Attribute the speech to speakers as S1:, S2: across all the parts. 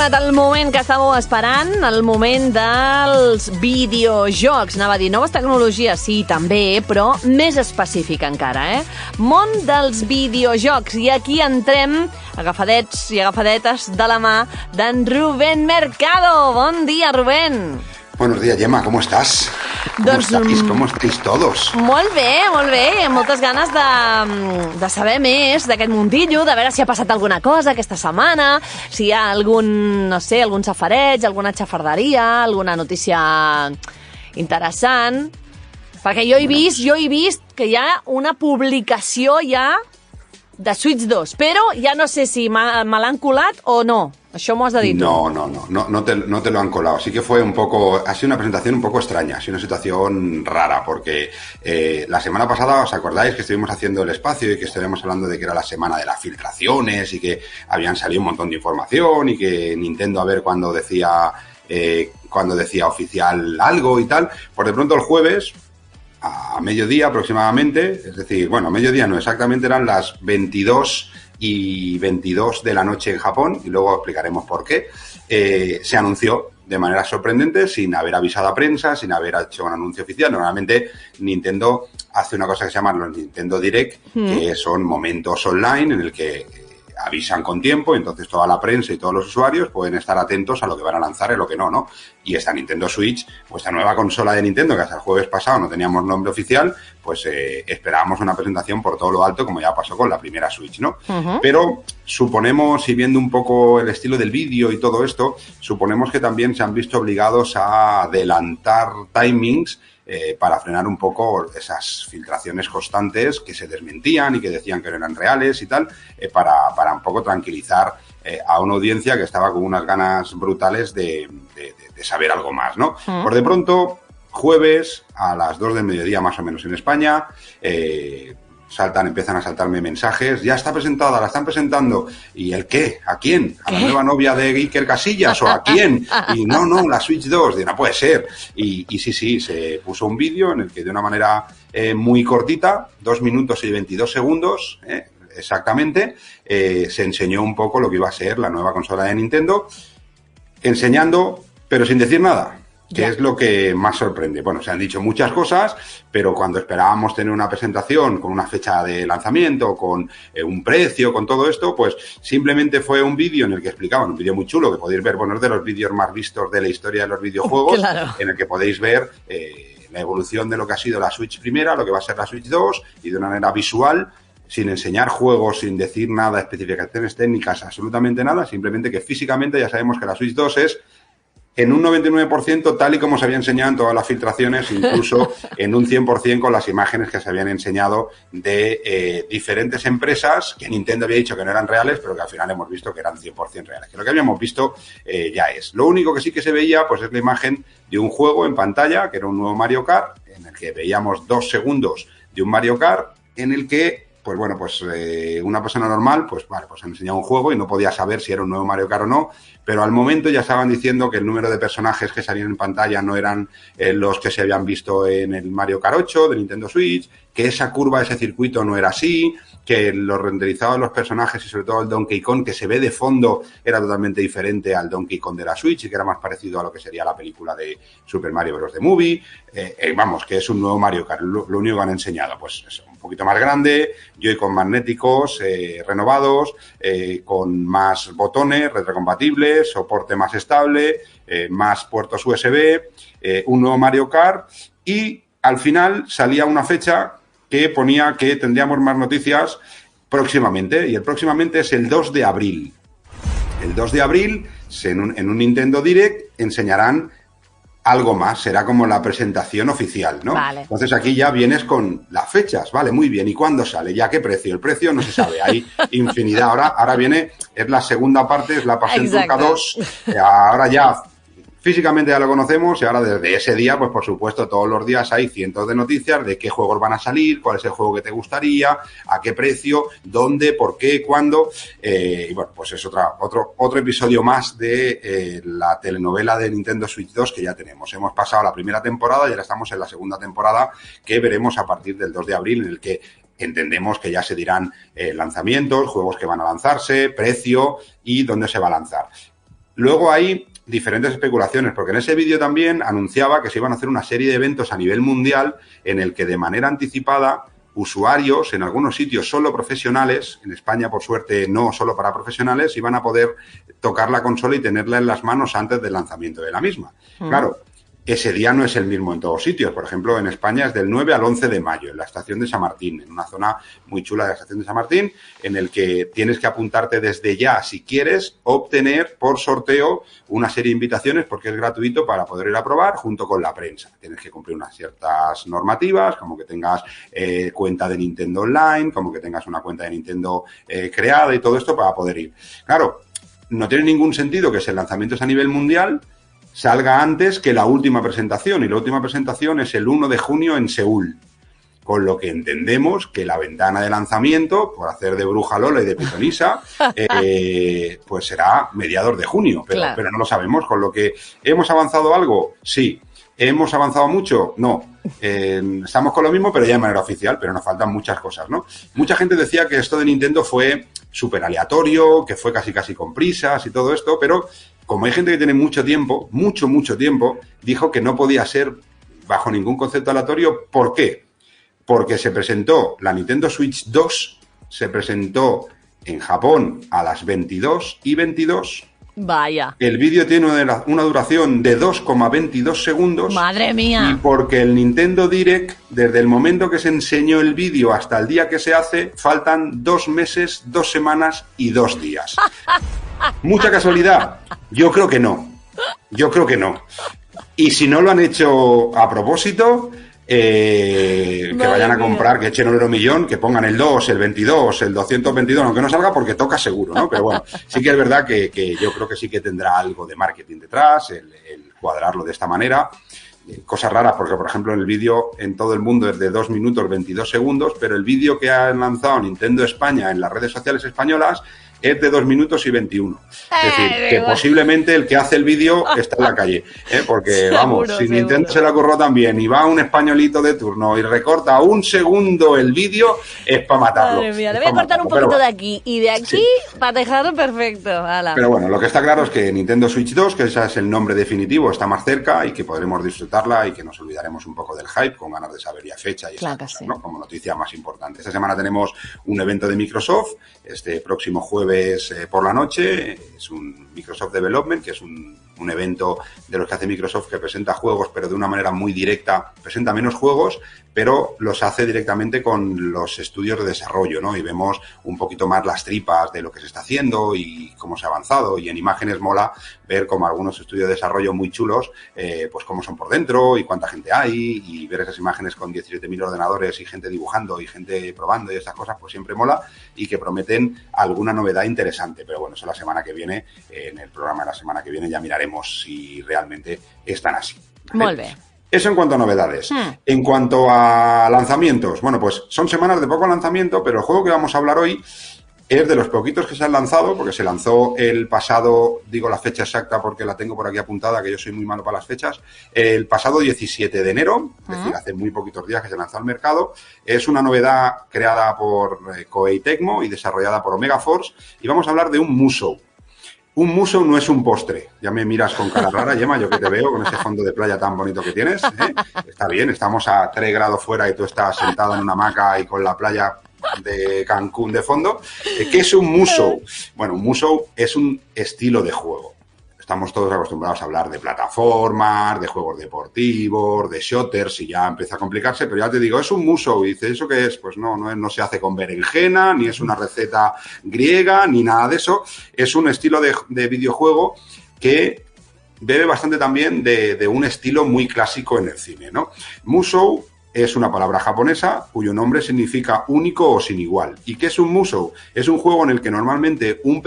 S1: arribat el moment que estàveu esperant, el moment dels videojocs. Anava a dir, noves tecnologies, sí, també, però més específic encara, Món dels videojocs. I aquí entrem agafadets i agafadetes de la mà d'en Rubén Mercado. Bon dia, Rubén.
S2: Buenos días, Gemma, ¿cómo estás? ¿Cómo estáis todos?
S1: Molt bé, amb moltes ganes de saber més d'aquest mundillo, de veure si ha passat alguna cosa aquesta setmana, si hi ha algun, no sé, algun safareig, alguna xafarderia, alguna notícia interessant, perquè jo he vist que hi ha una publicació ja de Switch 2, però ja no sé si me l'han colat o no. Això m'ho has de dir tu.
S2: No te lo han colado. Sí que fue ha sido una presentación un poco extraña, ha sido una situación rara, porque la semana pasada, ¿os acordáis que estuvimos haciendo el espacio y que estuvimos hablando de que era la semana de las filtraciones y que habían salido un montón de información y que Nintendo a ver cuando decía oficial algo y tal? Pues de pronto el jueves, a mediodía aproximadamente, es decir, bueno, mediodía no, exactamente eran las 22:22 de la noche en Japón, y luego explicaremos por qué, se anunció de manera sorprendente, sin haber avisado a prensa, sin haber hecho un anuncio oficial. Normalmente Nintendo hace una cosa que se llama los Nintendo Direct, que son momentos online en el que avisan con tiempo, entonces toda la prensa y todos los usuarios pueden estar atentos a lo que van a lanzar y lo que no. Y esta Nintendo Switch, pues esta nueva consola de Nintendo, que hasta el jueves pasado no teníamos nombre oficial, pues esperábamos una presentación por todo lo alto, como ya pasó con la primera Switch, ¿no? Uh-huh. Pero suponemos, y viendo un poco el estilo del vídeo y todo esto, suponemos que también se han visto obligados a adelantar timings para frenar un poco esas filtraciones constantes que se desmentían y que decían que no eran reales y tal, para un poco tranquilizar a una audiencia que estaba con unas ganas brutales de saber algo más, ¿no? Por de pronto, jueves a las 2 del mediodía más o menos en España, empiezan a saltarme mensajes, ya está presentada, la están presentando, ¿y el qué? ¿A quién? ¿A la nueva novia de Iker Casillas o a quién? Y no, la Switch 2, no puede ser. Y sí, se puso un vídeo en el que de una manera muy cortita, 2 minutos y 22 segundos, exactamente, se enseñó un poco lo que iba a ser la nueva consola de Nintendo, enseñando, pero sin decir nada. Que es lo que más sorprende. Bueno, se han dicho muchas cosas, pero cuando esperábamos tener una presentación con una fecha de lanzamiento, con un precio, con todo esto, pues simplemente fue un vídeo en el que explicaban, un vídeo muy chulo que podéis ver, bueno, es de los vídeos más vistos de la historia de los videojuegos, claro, en el que podéis ver la evolución de lo que ha sido la Switch primera, lo que va a ser la Switch 2, y de una manera visual, sin enseñar juegos, sin decir nada, especificaciones técnicas, absolutamente nada, simplemente que físicamente ya sabemos que la Switch 2 es en un 99% tal y como se había enseñado en todas las filtraciones, incluso en un 100% con las imágenes que se habían enseñado de diferentes empresas que Nintendo había dicho que no eran reales, pero que al final hemos visto que eran 100% reales. Que lo que habíamos visto ya es. Lo único que sí que se veía pues es la imagen de un juego en pantalla, que era un nuevo Mario Kart, en el que veíamos 2 segundos de un Mario Kart, en el que una persona normal, pues han enseñado un juego y no podía saber si era un nuevo Mario Kart o no, pero al momento ya estaban diciendo que el número de personajes que salían en pantalla no eran los que se habían visto en el Mario Kart 8 de Nintendo Switch, que esa curva, ese circuito no era así, que los renderizados de los personajes y sobre todo el Donkey Kong que se ve de fondo era totalmente diferente al Donkey Kong de la Switch y que era más parecido a lo que sería la película de Super Mario Bros. The Movie. Que es un nuevo Mario Kart. Lo único que han enseñado, pues es un poquito más grande, Joy-Con magnéticos renovados, con más botones retrocompatibles, soporte más estable, más puertos USB, un nuevo Mario Kart, y al final salía una fecha que ponía que tendríamos más noticias próximamente, y el próximamente es el 2 de abril. El 2 de abril, en un Nintendo Direct, enseñarán algo más, será como la presentación oficial, ¿no? Vale. Entonces aquí ya vienes con las fechas, vale, muy bien, ¿y cuándo sale? ¿Ya qué precio? El precio no se sabe, hay infinidad. Ahora viene, es la segunda parte, es la Passion Turca 2, ahora ya físicamente ya lo conocemos y ahora desde ese día, pues por supuesto, todos los días hay cientos de noticias de qué juegos van a salir, cuál es el juego que te gustaría, a qué precio, dónde, por qué, cuándo. Y bueno, pues es otro episodio más de la telenovela de Nintendo Switch 2 que ya tenemos. Hemos pasado la primera temporada y ahora estamos en la segunda temporada que veremos a partir del 2 de abril, en el que entendemos que ya se dirán lanzamientos, juegos que van a lanzarse, precio y dónde se va a lanzar. Luego hay diferentes especulaciones, porque en ese vídeo también anunciaba que se iban a hacer una serie de eventos a nivel mundial en el que de manera anticipada usuarios, en algunos sitios solo profesionales, en España por suerte no solo para profesionales, iban a poder tocar la consola y tenerla en las manos antes del lanzamiento de la misma. Claro, ese día no es el mismo en todos sitios. Por ejemplo, en España es del 9 al 11 de mayo, en la estación de San Martín, en una zona muy chula de la estación de San Martín, en el que tienes que apuntarte desde ya, si quieres, obtener por sorteo una serie de invitaciones, porque es gratuito para poder ir a probar junto con la prensa. Tienes que cumplir unas ciertas normativas, como que tengas cuenta de Nintendo Online, como que tengas una cuenta de Nintendo creada y todo esto para poder ir. Claro, no tiene ningún sentido que si el lanzamiento es a nivel mundial, salga antes que la última presentación, y la última presentación es el 1 de junio en Seúl. Con lo que entendemos que la ventana de lanzamiento, por hacer de bruja Lola y de pitonisa, pues será mediados de junio, pero no lo sabemos. Con lo que, ¿hemos avanzado algo? Sí. ¿Hemos avanzado mucho? No. Estamos con lo mismo, pero ya de manera oficial, pero nos faltan muchas cosas, ¿no? Mucha gente decía que esto de Nintendo fue súper aleatorio, que fue casi con prisas y todo esto, pero como hay gente que tiene mucho tiempo, mucho tiempo, dijo que no podía ser bajo ningún concepto aleatorio. ¿Por qué? Porque se presentó la Nintendo Switch 2, se presentó en Japón a las 22:22.
S1: Vaya.
S2: El vídeo tiene una duración de 2,22 segundos.
S1: ¡Madre mía!
S2: Y porque el Nintendo Direct, desde el momento que se enseñó el vídeo hasta el día que se hace, faltan 2 meses, 2 semanas y 2 días. ¿Mucha casualidad? Yo creo que no. Y si no lo han hecho a propósito, que vayan a comprar, que echen el millón, que pongan el 2, el 22, el 222, aunque no salga porque toca seguro, ¿no? Pero bueno, sí que es verdad que yo creo que sí que tendrá algo de marketing detrás, el cuadrarlo de esta manera. Cosas raras, porque por ejemplo en el vídeo en todo el mundo es de 2 minutos 22 segundos, pero el vídeo que ha lanzado Nintendo España en las redes sociales españolas es de 2 minutos y 21. Es decir, que posiblemente el que hace el vídeo está en la calle, porque vamos, si Nintendo se la curró también y va un españolito de turno y recorta 1 segundo el vídeo, es para matarlo.
S1: Madre mía, le voy a cortar un poquito de aquí y de aquí para dejarlo perfecto. Ala.
S2: Pero bueno, lo que está claro es que Nintendo Switch 2, que ese es el nombre definitivo, está más cerca y que podremos disfrutarla y que nos olvidaremos un poco del hype con ganas de saber ya fecha y esas cosas, ¿no? Como noticia más importante. Esta semana tenemos un evento de Microsoft, este próximo jueves por la noche. Es un Microsoft Development, que es un evento de los que hace Microsoft, que presenta juegos, pero de una manera muy directa. Presenta menos juegos, pero los hace directamente con los estudios de desarrollo, ¿no? Y vemos un poquito más las tripas de lo que se está haciendo y cómo se ha avanzado. Y en imágenes mola ver como algunos estudios de desarrollo muy chulos, pues cómo son por dentro y cuánta gente hay, y ver esas imágenes con 17.000 ordenadores y gente dibujando y gente probando y estas cosas, pues siempre mola, y que prometen alguna novedad interesante. Pero bueno, eso la semana que viene, en el programa de la semana que viene ya miraremos si realmente están así.
S1: Molt bé.
S2: Eso en cuanto a novedades. En cuanto a lanzamientos, bueno, pues son semanas de poco lanzamiento, pero el juego que vamos a hablar hoy es de los poquitos que se han lanzado, porque se lanzó el pasado, digo la fecha exacta porque la tengo por aquí apuntada, que yo soy muy malo para las fechas, el pasado 17 de enero, es decir, hace muy poquitos días que se lanzó al mercado. Es una novedad creada por Koei Tecmo y desarrollada por Omega Force, y vamos a hablar de un Musou. Un Musou no es un postre. Ya me miras con cara rara, Gemma, yo que te veo con ese fondo de playa tan bonito que tienes. Está bien, estamos a 3 grados fuera y tú estás sentado en una hamaca y con la playa de Cancún de fondo. ¿Qué es un Musou? Bueno, un Musou es un estilo de juego. Estamos todos acostumbrados a hablar de plataformas, de juegos deportivos, de shooters, y ya empieza a complicarse, pero ya te digo, es un Musou. Y dice, ¿eso qué es? Pues no se hace con berenjena, ni es una receta griega, ni nada de eso. Es un estilo de videojuego que bebe bastante también de un estilo muy clásico en el cine, ¿no? Musou es una palabra japonesa cuyo nombre significa único o sin igual. ¿Y qué es un Musou? Es un juego en el que normalmente un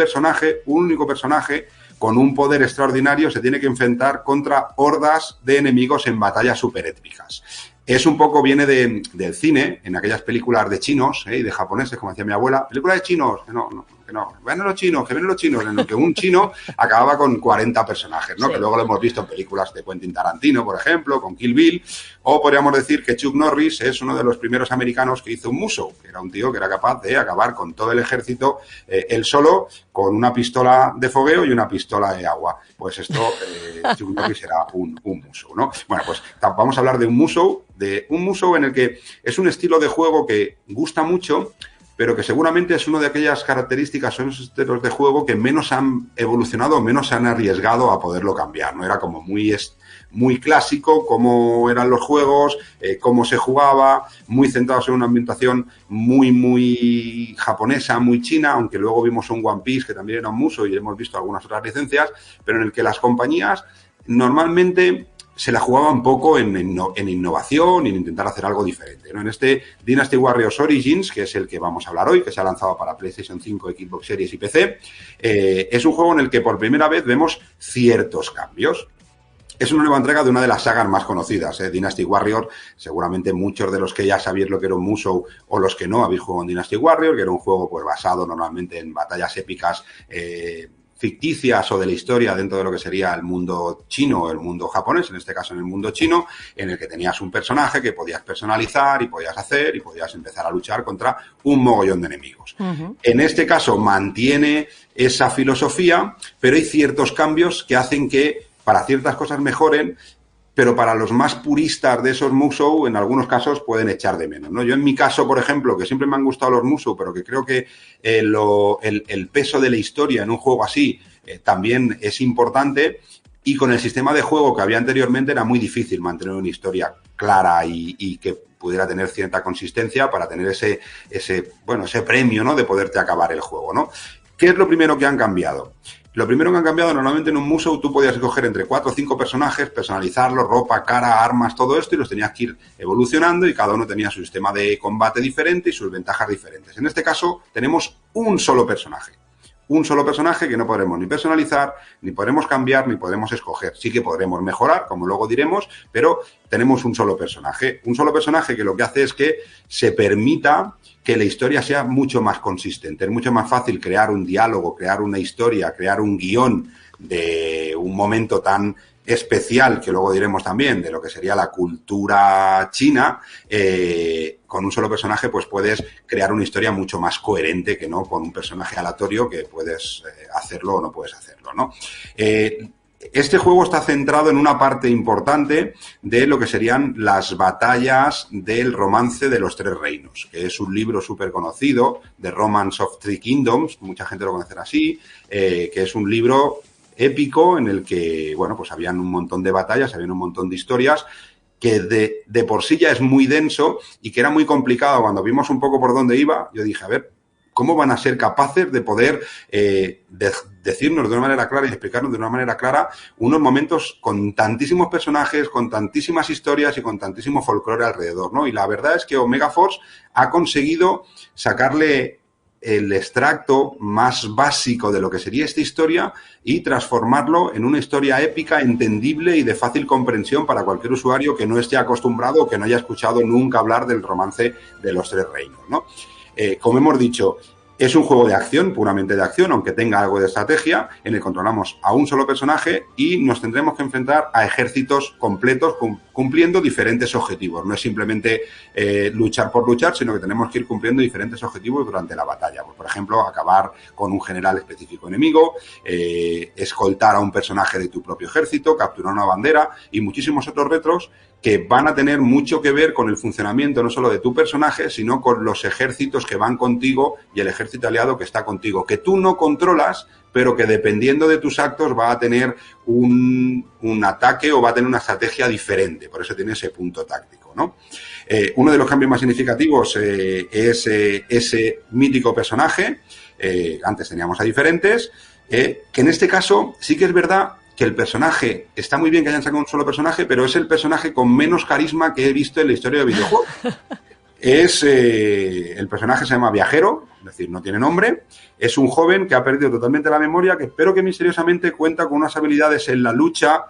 S2: único personaje, con un poder extraordinario, se tiene que enfrentar contra hordas de enemigos en batallas súper épicas. Es un poco, viene del cine, en aquellas películas de chinos y de japoneses, como decía mi abuela. Películas de chinos, no, que no, que vienen los chinos, en el que un chino acababa con 40 personajes, ¿no? Sí. Que luego lo hemos visto en películas de Quentin Tarantino, por ejemplo, con Kill Bill, o podríamos decir que Chuck Norris es uno de los primeros americanos que hizo un Musou, que era un tío que era capaz de acabar con todo el ejército él solo, con una pistola de fogueo y una pistola de agua. Pues esto, Chuck Norris era un Musou, ¿no? Bueno, pues vamos a hablar de un Musou en el que es un estilo de juego que gusta mucho, pero que seguramente es una de aquellas características, son esos estilos de juego que menos han evolucionado, menos se han arriesgado a poderlo cambiar, ¿no? Era como muy clásico, cómo eran los juegos, cómo se jugaba, muy centrados en una ambientación muy japonesa, muy china, aunque luego vimos un One Piece que también era un Musou y hemos visto algunas otras licencias, pero en el que las compañías normalmente se la jugaba un poco en innovación y en intentar hacer algo diferente, ¿no? En este Dynasty Warriors Origins, que es el que vamos a hablar hoy, que se ha lanzado para PlayStation 5, Xbox Series y PC, es un juego en el que por primera vez vemos ciertos cambios. Es una nueva entrega de una de las sagas más conocidas, Dynasty Warriors. Seguramente muchos de los que ya sabéis lo que era un Musou o los que no habéis jugado en Dynasty Warriors, que era un juego pues basado normalmente en batallas épicas ficticias o de la historia dentro de lo que sería el mundo chino o el mundo japonés, en este caso en el mundo chino, en el que tenías un personaje que podías personalizar y podías hacer y podías empezar a luchar contra un mogollón de enemigos. Uh-huh. En este caso mantiene esa filosofía, pero hay ciertos cambios que hacen que para ciertas cosas mejoren, pero para los más puristas de esos Musou, en algunos casos pueden echar de menos, ¿no? Yo en mi caso, por ejemplo, que siempre me han gustado los Musou, pero que creo que el peso de la historia en un juego así también es importante, y con el sistema de juego que había anteriormente era muy difícil mantener una historia clara y que pudiera tener cierta consistencia para tener ese premio, ¿no? De poderte acabar el juego, ¿no? ¿Qué es lo primero que han cambiado? Lo primero que han cambiado, normalmente en un Musou tú podías escoger entre 4 o 5 personajes, personalizarlos, ropa, cara, armas, todo esto, y los tenías que ir evolucionando y cada uno tenía su sistema de combate diferente y sus ventajas diferentes. En este caso tenemos un solo personaje. Un solo personaje que no podremos ni personalizar, ni podremos cambiar, ni podremos escoger. Sí que podremos mejorar, como luego diremos, pero tenemos un solo personaje. Un solo personaje que lo que hace es que se permita que la historia sea mucho más consistente. Es mucho más fácil crear un diálogo, crear una historia, crear un guión de un momento tan especial, que luego diremos también, de lo que sería la cultura china, con un solo personaje pues puedes crear una historia mucho más coherente que no con un personaje aleatorio que puedes hacerlo o no puedes hacerlo, ¿no? Este juego está centrado en una parte importante de lo que serían las batallas del romance de los tres reinos, que es un libro súper conocido, The Romance of Three Kingdoms, mucha gente lo conocerá así, que es un libro épico en el que, bueno, pues habían un montón de batallas, habían un montón de historias, que de por sí ya es muy denso y que era muy complicado. Cuando vimos un poco por dónde iba, yo dije, a ver, ¿cómo van a ser capaces de poder decirnos de una manera clara y explicarnos de una manera clara unos momentos con tantísimos personajes, con tantísimas historias y con tantísimo folclore alrededor, ¿no? Y la verdad es que Omega Force ha conseguido sacarle el extracto más básico de lo que sería esta historia y transformarlo en una historia épica, entendible y de fácil comprensión para cualquier usuario que no esté acostumbrado o que no haya escuchado nunca hablar del romance de los tres reinos, ¿no? Como hemos dicho, es un juego de acción, puramente de acción, aunque tenga algo de estrategia, en el que controlamos a un solo personaje y nos tendremos que enfrentar a ejércitos completos cumpliendo diferentes objetivos. No es simplemente luchar por luchar, sino que tenemos que ir cumpliendo diferentes objetivos durante la batalla. Pues, por ejemplo, acabar con un general específico enemigo, escoltar a un personaje de tu propio ejército, capturar una bandera y muchísimos otros retos que van a tener mucho que ver con el funcionamiento no solo de tu personaje, sino con los ejércitos que van contigo y el ejército aliado que está contigo, que tú no controlas, pero que dependiendo de tus actos va a tener un ataque o va a tener una estrategia diferente. Por eso tiene ese punto táctico, ¿no? Uno de los cambios más significativos es ese mítico personaje. Antes teníamos a diferentes, que en este caso sí que es verdad que el personaje, está muy bien que hayan sacado un solo personaje, pero es el personaje con menos carisma que he visto en la historia del videojuego. El personaje se llama Viajero, es decir, no tiene nombre. Es un joven que ha perdido totalmente la memoria, pero que misteriosamente cuenta con unas habilidades en la lucha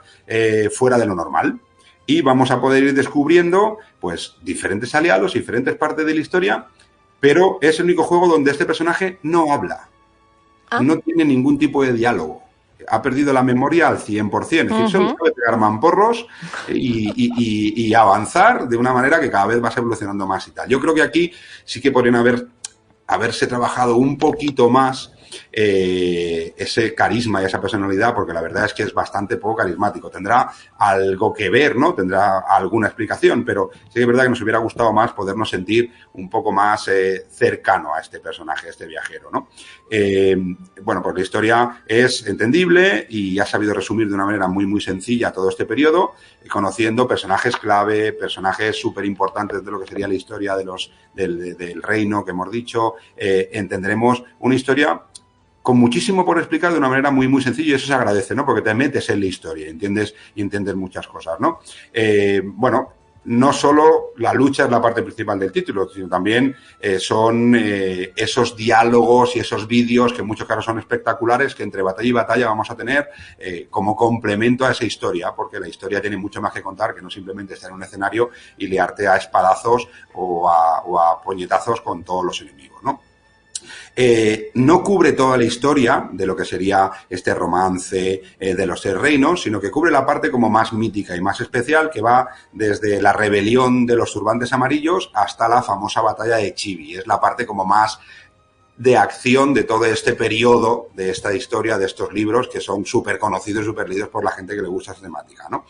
S2: fuera de lo normal. Y vamos a poder ir descubriendo pues diferentes aliados, diferentes partes de la historia, pero es el único juego donde este personaje no habla. no tiene ningún tipo de diálogo. Ha perdido la memoria al 100%. Es decir, solo sabe pegar mamporros y avanzar de una manera que cada vez vas evolucionando más y tal. Yo creo que aquí sí que podrían haberse trabajado un poquito más ese carisma y esa personalidad, porque la verdad es que es bastante poco carismático. Tendrá algo que ver, ¿no? Tendrá alguna explicación, pero sí que es verdad que nos hubiera gustado más podernos sentir un poco más cercano a este personaje, a este viajero, ¿no? Bueno, pues la historia es entendible y ha sabido resumir de una manera muy, muy sencilla todo este periodo, conociendo personajes clave, personajes súper importantes de lo que sería la historia del reino que hemos dicho. Entenderemos una historia con muchísimo por explicar de una manera muy, muy sencilla, y eso se agradece, ¿no? Porque te metes en la historia, entiendes muchas cosas, ¿no? Bueno, no solo la lucha es la parte principal del título, sino también son esos diálogos y esos vídeos que en muchos casos son espectaculares, que entre batalla y batalla vamos a tener como complemento a esa historia, porque la historia tiene mucho más que contar que no simplemente estar en un escenario y liarte a espadazos o a puñetazos con todos los enemigos, ¿no? No cubre toda la historia de lo que sería este romance de los 6 reinos, sino que cubre la parte como más mítica y más especial, que va desde la rebelión de los turbantes amarillos hasta la famosa batalla de Chibi. Es la parte como más de acción de todo este periodo de esta historia, de estos libros que son súper conocidos y súper leídos por la gente que le gusta esta temática, ¿no?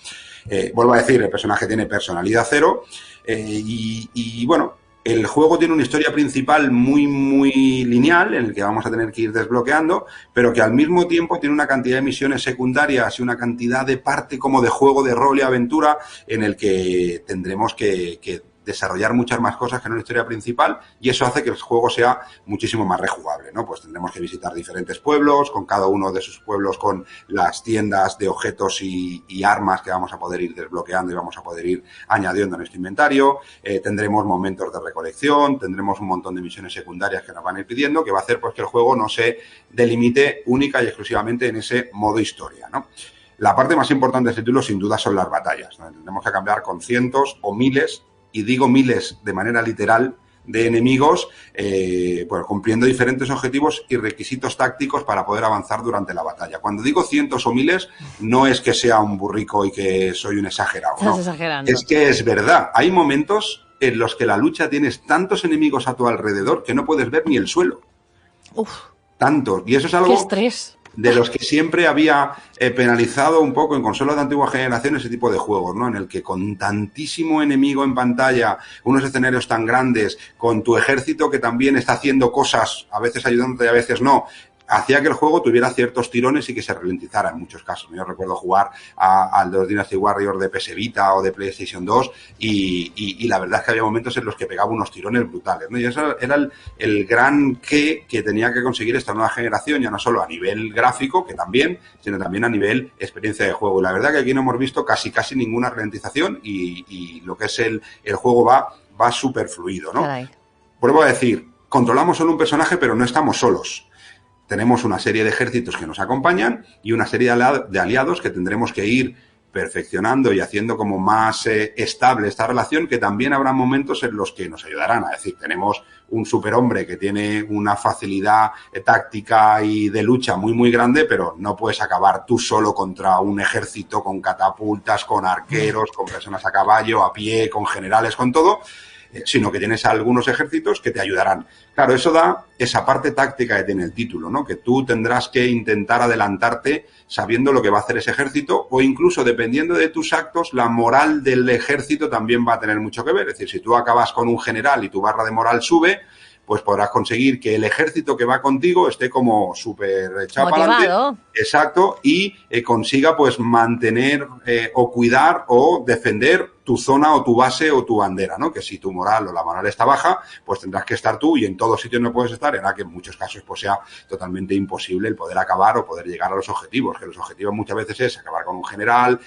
S2: Vuelvo a decir, el personaje tiene personalidad cero y bueno, el juego tiene una historia principal muy, muy lineal, en el que vamos a tener que ir desbloqueando, pero que al mismo tiempo tiene una cantidad de misiones secundarias y una cantidad de parte como de juego de rol y aventura en el que tendremos que desarrollar muchas más cosas que en una historia principal, y eso hace que el juego sea muchísimo más rejugable, ¿no? Pues tendremos que visitar diferentes pueblos, con cada uno de sus pueblos con las tiendas de objetos y armas que vamos a poder ir desbloqueando y vamos a poder ir añadiendo en nuestro inventario. Tendremos momentos de recolección, tendremos un montón de misiones secundarias que nos van a ir pidiendo, que va a hacer pues que el juego no se delimite única y exclusivamente en ese modo historia, ¿no? La parte más importante de este título, sin duda, son las batallas, ¿no? Tendremos que cambiar con cientos o miles, y digo miles de manera literal, de enemigos, pues cumpliendo diferentes objetivos y requisitos tácticos para poder avanzar durante la batalla. Cuando digo cientos o miles, no es que sea un burrico y que soy un exagerado, ¿no?
S1: Estás exagerando.
S2: Es que es verdad. Hay momentos en los que la lucha tienes tantos enemigos a tu alrededor que no puedes ver ni el suelo.
S1: Uf.
S2: Tantos. Y eso es algo...
S1: ¡Qué estrés!
S2: De los que siempre había penalizado un poco en consolas de antigua generación ese tipo de juegos, ¿no? En el que con tantísimo enemigo en pantalla, unos escenarios tan grandes, con tu ejército que también está haciendo cosas, a veces ayudándote y a veces no, hacía que el juego tuviera ciertos tirones y que se ralentizara en muchos casos. Yo recuerdo jugar a los Dynasty Warriors de PS Vita o de PlayStation 2 y la verdad es que había momentos en los que pegaba unos tirones brutales, ¿no? Y eso era el gran que tenía que conseguir esta nueva generación, ya no solo a nivel gráfico, que también, sino también a nivel experiencia de juego. Y la verdad que aquí no hemos visto casi ninguna ralentización y lo que es el juego va súper fluido, ¿no?
S1: Caray.
S2: Vuelvo a decir, controlamos solo un personaje, pero no estamos solos. Tenemos una serie de ejércitos que nos acompañan y una serie de aliados que tendremos que ir perfeccionando y haciendo como más estable esta relación, que también habrá momentos en los que nos ayudarán. Es decir, tenemos un superhombre que tiene una facilidad táctica y de lucha muy, muy grande, pero no puedes acabar tú solo contra un ejército con catapultas, con arqueros, con personas a caballo, a pie, con generales, con todo, sino que tienes algunos ejércitos que te ayudarán. Claro, eso da esa parte táctica que tiene el título, ¿no? Que tú tendrás que intentar adelantarte sabiendo lo que va a hacer ese ejército, o incluso dependiendo de tus actos, la moral del ejército también va a tener mucho que ver. Es decir, si tú acabas con un general y tu barra de moral sube, pues podrás conseguir que el ejército que va contigo esté como súper echado para adelante. Exacto, y consiga pues mantener o cuidar o defender tu zona o tu base o tu bandera, ¿no? Que si tu moral o la moral está baja, pues tendrás que estar tú y en todos sitios no puedes estar, hará que en muchos casos pues sea totalmente imposible el poder acabar o poder llegar a los objetivos, que los objetivos muchas veces es acabar con un general,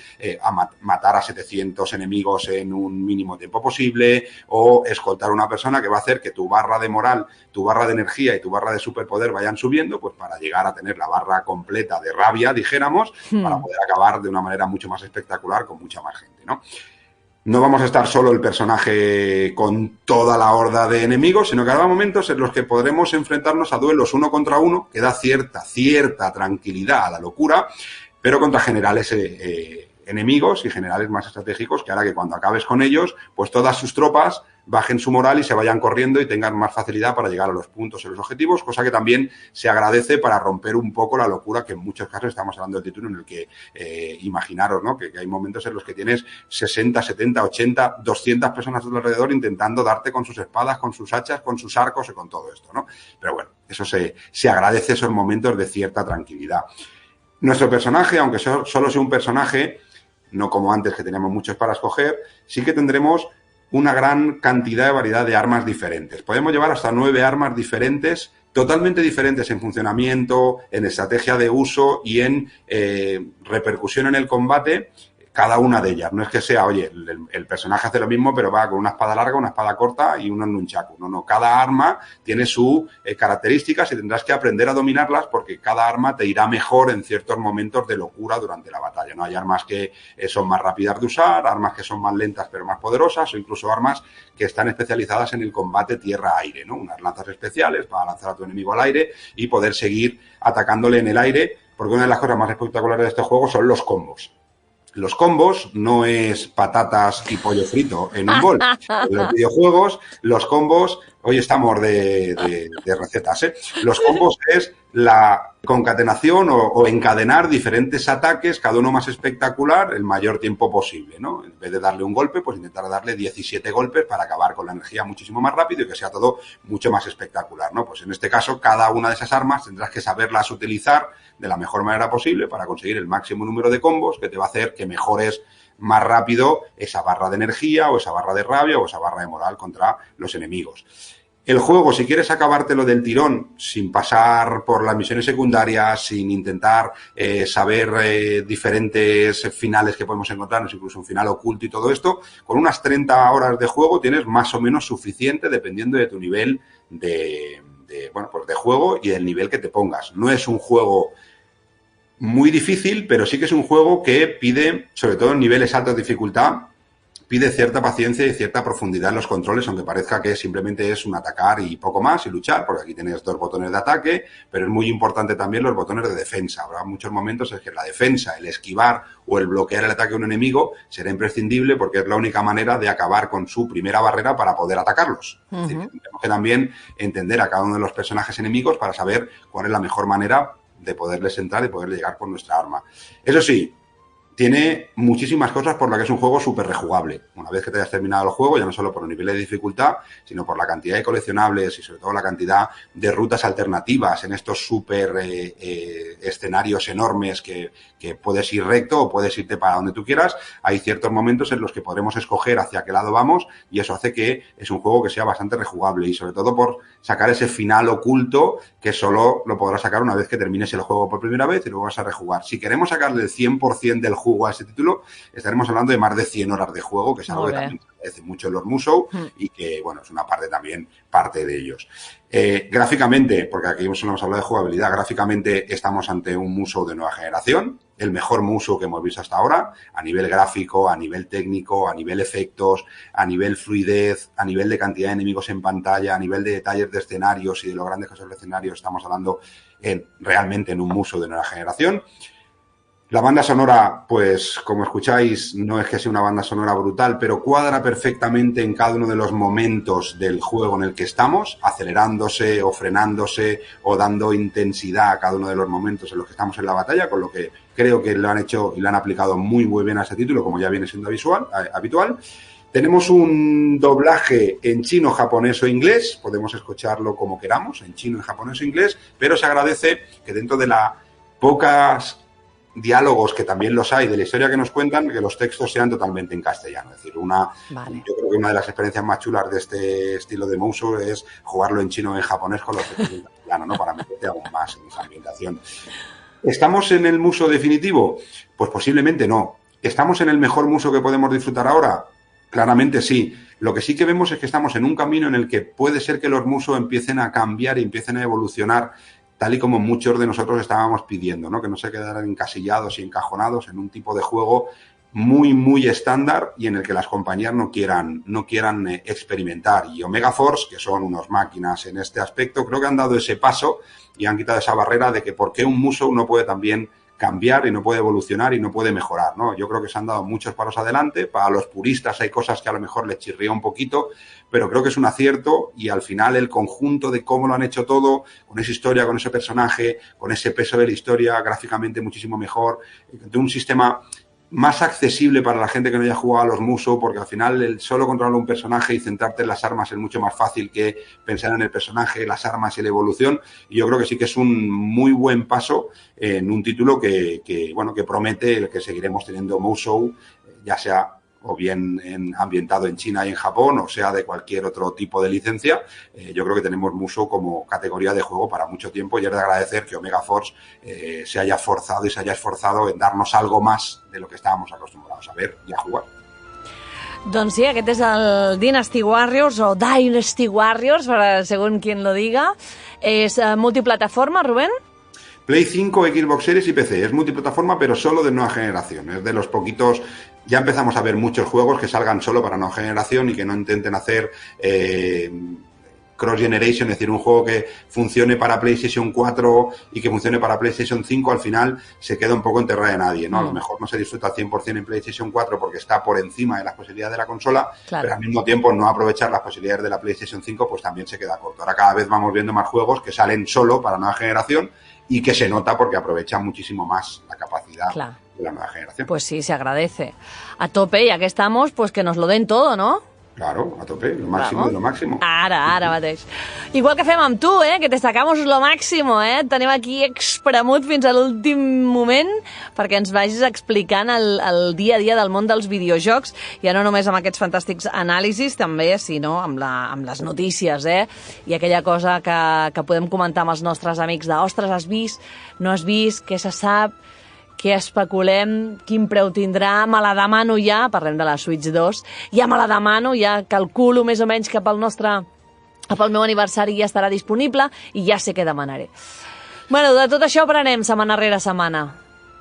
S2: matar a 700 enemigos en un mínimo tiempo posible, o escoltar a una persona, que va a hacer que tu barra de moral, tu barra de energía y tu barra de superpoder vayan subiendo, pues para llegar a tener la barra completa de rabia, dijéramos, para poder acabar de una manera mucho más espectacular con mucha más gente, ¿no? No vamos a estar solo el personaje con toda la horda de enemigos, sino que habrá momentos en los que podremos enfrentarnos a duelos uno contra uno, que da cierta tranquilidad a la locura, pero contra generales enemigos y generales más estratégicos, que hará que cuando acabes con ellos, pues todas sus tropas bajen su moral y se vayan corriendo y tengan más facilidad para llegar a los puntos y los objetivos, cosa que también se agradece para romper un poco la locura que en muchos casos estamos hablando del título en el que imaginaros, ¿no? Que hay momentos en los que tienes 60, 70, 80, 200 personas a tu alrededor intentando darte con sus espadas, con sus hachas, con sus arcos y con todo esto, ¿no? Pero bueno, eso se agradece, esos momentos de cierta tranquilidad. Nuestro personaje, aunque solo sea un personaje, no como antes que teníamos muchos para escoger, sí que tendremos una gran cantidad de variedad de armas diferentes. Podemos llevar hasta 9 armas diferentes, totalmente diferentes en funcionamiento, en estrategia de uso y en repercusión en el combate, cada una de ellas. No es que sea, oye, el personaje hace lo mismo, pero va con una espada larga, una espada corta y un nunchaku. No, cada arma tiene sus características y tendrás que aprender a dominarlas porque cada arma te irá mejor en ciertos momentos de locura durante la batalla, ¿no? Hay armas que son más rápidas de usar, armas que son más lentas pero más poderosas, o incluso armas que están especializadas en el combate tierra-aire, ¿no? Unas lanzas especiales para lanzar a tu enemigo al aire y poder seguir atacándole en el aire, porque una de las cosas más espectaculares de este juego son los combos. Los combos no es patatas y pollo frito en un bol. En los videojuegos, los combos, hoy estamos de recetas, ¿eh? Los combos es la concatenación o encadenar diferentes ataques, cada uno más espectacular, el mayor tiempo posible, ¿no? En vez de darle un golpe, pues intentar darle 17 golpes para acabar con la energía muchísimo más rápido y que sea todo mucho más espectacular, ¿no? Pues en este caso, cada una de esas armas tendrás que saberlas utilizar de la mejor manera posible para conseguir el máximo número de combos que te va a hacer que mejores más rápido esa barra de energía o esa barra de rabia o esa barra de moral contra los enemigos. El juego, si quieres acabártelo del tirón, sin pasar por las misiones secundarias, sin intentar saber diferentes finales que podemos encontrarnos, incluso un final oculto y todo esto, con unas 30 horas de juego tienes más o menos suficiente dependiendo de tu nivel de juego y del nivel que te pongas. No es un juego muy difícil, pero sí que es un juego que pide, sobre todo en niveles altos de dificultad, pide cierta paciencia y cierta profundidad en los controles, aunque parezca que simplemente es un atacar y poco más y luchar, porque aquí tienes 2 botones de ataque, pero es muy importante también los botones de defensa. Habrá muchos momentos en que la defensa, el esquivar o el bloquear el ataque de un enemigo será imprescindible porque es la única manera de acabar con su primera barrera para poder atacarlos. Es decir, tenemos que también entender a cada uno de los personajes enemigos para saber cuál es la mejor manera de poderles entrar y poder llegar con nuestra arma. Eso sí, tiene muchísimas cosas por las que es un juego súper rejugable. Una vez que te hayas terminado el juego, ya no solo por el nivel de dificultad, sino por la cantidad de coleccionables y sobre todo la cantidad de rutas alternativas en estos súper escenarios enormes que puedes ir recto o puedes irte para donde tú quieras. Hay ciertos momentos en los que podremos escoger hacia qué lado vamos y eso hace que es un juego que sea bastante rejugable y sobre todo por sacar ese final oculto que solo lo podrás sacar una vez que termines el juego por primera vez y luego vas a rejugar. Si queremos sacarle el 100% del juego a este título, estaremos hablando de más de 100 horas de juego, que es algo que también se agradece mucho en los Musou y que, bueno, es una parte de ellos. Gráficamente, porque aquí solo hemos hablado de jugabilidad, gráficamente estamos ante un Musou de nueva generación, el mejor Musou que hemos visto hasta ahora, a nivel gráfico, a nivel técnico, a nivel efectos, a nivel fluidez, a nivel de cantidad de enemigos en pantalla, a nivel de detalles de escenarios y de lo grandes que son los escenarios, estamos hablando realmente en un Musou de nueva generación. La banda sonora, pues como escucháis, no es que sea una banda sonora brutal, pero cuadra perfectamente en cada uno de los momentos del juego en el que estamos, acelerándose o frenándose o dando intensidad a cada uno de los momentos en los que estamos en la batalla, con lo que creo que lo han hecho y lo han aplicado muy bien a este título, como ya viene siendo habitual. Tenemos un doblaje en chino, japonés o inglés, podemos escucharlo como queramos, en chino, en japonés o inglés, pero se agradece que dentro de las pocas diálogos que también los hay de la historia que nos cuentan, que los textos sean totalmente en castellano. Es decir, yo creo que una de las experiencias más chulas de este estilo de Musou es jugarlo en chino o en japonés con los textos en castellano, ¿no? Para meterte aún más en esa ambientación. ¿Estamos en el Musou definitivo? Pues posiblemente no. ¿Estamos en el mejor Musou que podemos disfrutar ahora? Claramente sí. Lo que sí que vemos es que estamos en un camino en el que puede ser que los Musou empiecen a cambiar y empiecen a evolucionar tal y como muchos de nosotros estábamos pidiendo, ¿no? Que no se quedaran encasillados y encajonados en un tipo de juego muy, muy estándar y en el que las compañías no quieran experimentar. Y Omega Force, que son unos máquinas en este aspecto, creo que han dado ese paso y han quitado esa barrera de que por qué un Musou no puede también cambiar y no puede evolucionar y no puede mejorar, ¿no? Yo creo que se han dado muchos pasos adelante. Para los puristas hay cosas que a lo mejor les chirría un poquito, pero creo que es un acierto y al final el conjunto de cómo lo han hecho todo, con esa historia, con ese personaje, con ese peso de la historia, gráficamente muchísimo mejor, de un sistema más accesible para la gente que no haya jugado a los Musou, porque al final el solo controlar un personaje y centrarte en las armas es mucho más fácil que pensar en el personaje, las armas y la evolución. Y yo creo que sí que es un muy buen paso en un título que promete el que seguiremos teniendo Musou, ya sea o bien ambientado en China y en Japón, o sea de cualquier otro tipo de licencia. Yo creo que tenemos Musou como categoría de juego para mucho tiempo y es de agradecer que Omega Force se haya forzado y se haya esforzado en darnos algo más de lo que estábamos acostumbrados a ver y a jugar.
S1: Doncs sí, aquest és el Dynasty Warriors o Dynasty Warriors, según quien lo diga. És multiplataforma, Rubén?
S2: Play 5, Xbox Series y PC. Es multiplataforma, pero solo de nueva generación. Es de los poquitos... Ya empezamos a ver muchos juegos que salgan solo para nueva generación y que no intenten hacer cross-generation, es decir, un juego que funcione para PlayStation 4 y que funcione para PlayStation 5, al final se queda un poco en tierra de nadie, ¿no? A lo mejor no se disfruta al 100% en PlayStation 4 porque está por encima de las posibilidades de la consola, claro, pero al mismo tiempo no aprovechar las posibilidades de la PlayStation 5 pues también se queda corto. Ahora cada vez vamos viendo más juegos que salen solo para nueva generación y que se nota porque aprovechan muchísimo más la capacidad, claro, de la nueva generación.
S1: Pues sí, se agradece. A tope, ya que estamos, pues que nos lo den todo, ¿no?
S2: Claro, a tope, lo máximo de lo máximo.
S1: Ara mateix. Igual que fem amb tu, que te sacamos lo máximo, Tenim aquí espremut fins a l'últim moment perquè ens vagis explicant el dia a dia del món dels videojocs, ja no només amb aquests fantàstics anàlisis, també, sinó amb les notícies, i aquella cosa que podem comentar amb els nostres amics de, ostres, has vist, no has vist, què se sap, què especulem, quin preu tindrà, me la demano ja, parlem de la Switch 2, ja me la demano, ja calculo més o menys cap al meu aniversari ja estarà disponible i ja sé què demanaré. Bueno, de tot això aprenem setmana rere setmana.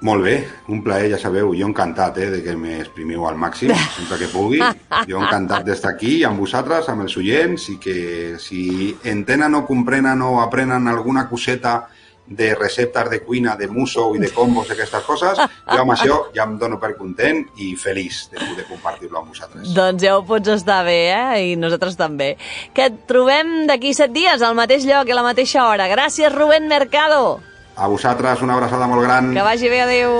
S2: Molt bé, un plaer, ja sabeu, jo encantat de que m'exprimiu al màxim, sempre que pugui. Jo encantat d'estar aquí amb vosaltres, amb els oients, i que si entenen o comprenen o aprenen alguna coseta de receptes de cuina, de Musou i de combos i aquestes coses, jo amb això ja em dono per content i feliç de poder compartir-lo amb vosaltres.
S1: Doncs ja ho pots estar bé, i nosaltres també. Que et trobem d'aquí 7 dies, al mateix lloc i a la mateixa hora. Gràcies, Rubén Mercado.
S2: A vosaltres una abraçada molt gran.
S1: Que vagi bé, adéu.